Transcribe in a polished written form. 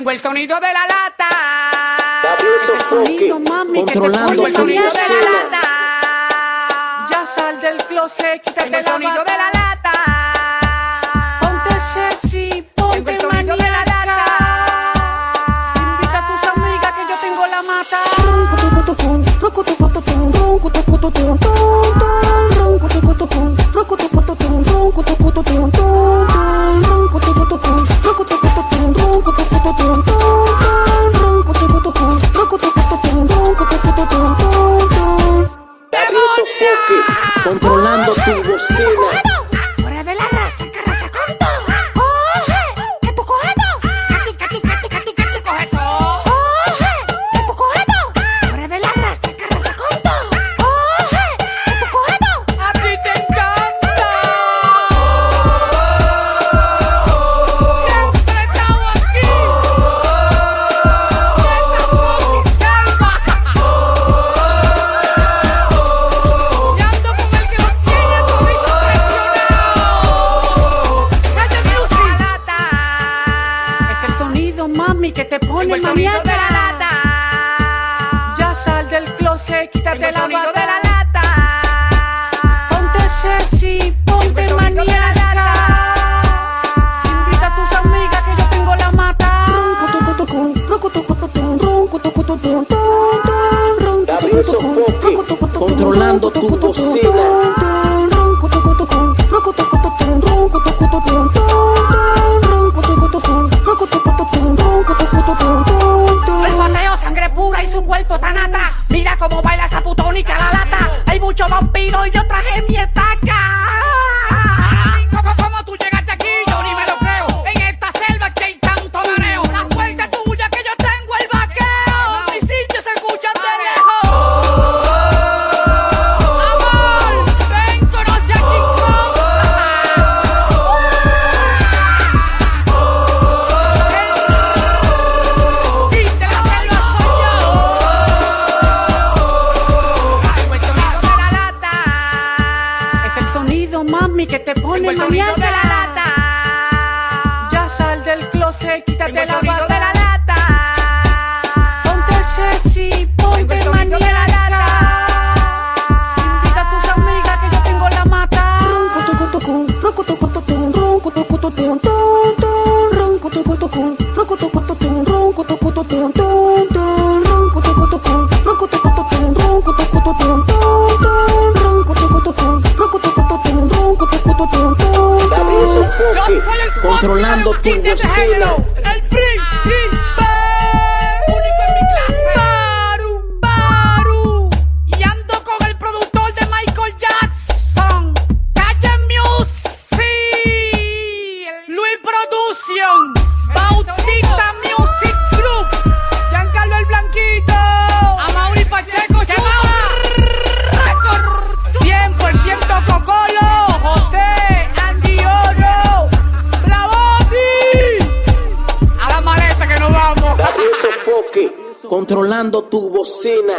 Tengo el sonido de la lata. Controlando el tu sonido de bocina. la lata. Ya sal del closet, quítate el sonido de la lata. Ponte sexy, ponte el sonido de la lata. Invita a tus amigas que yo tengo la mata. Controlando tu bocina. Hora de la raza, que raza con todo. Coge, que tú coges todo. Que tú coges todo. Coge, que tú coges todo. Hora de la raza, que raza con todo. Coge, que tú coges todo. A ti te encanta. Siempre he estado aquí. Y ando con el que los tiene todito presionados. Calle Music. La lata. Es el sonido, mami, que te Tengo pone el sonido de la maniaca. lata. Ya sal del closet, quítate Tengo el la sonido bata. de la lata. Ponte sexy, Tengo ponte el sonido de la maniaca. lata. Invita a tus amigas que yo tengo la mata. Controlando tu bocina. El bateo, sangre pura y su cuerpo tan atrás. Mira cómo baila esa putónica la lata. Hay muchos vampiros y yo traje mi estaca. ¿Cómo tú llegaste aquí? Yo ni me lo creo. En esta selva que hay tanto mareo. La suerte tuya que yo tengo el vaqueo. Mis sitios se escuchan de lejos. Amor, ven, conoce a King Kong. Y de la selva soy yo. Tengo el sonido de la lata. Es el sonido, mami, que te Tengo pone el sonido de la maniaca. lata. Ya sal del closet, quítate Tengo el la sonido de bata. la lata. Ponte sexy, Tengo ponte el sonido de la maniaca. lata. Invita a tus amigas que yo tengo la mata. Controlando tu bocina. El príncipe, único en mi clase. Baru. Y ando con el productor de Michael Jackson. Calle Music. Luis Production. Bautista Music Group. Giancarlo el Blanquito. Amaury Pacheco. ¿Qué Record. 100% Cocolo. José Andy Oro. Bravotti. A la maleta que nos vamos. Controlando tu bocina.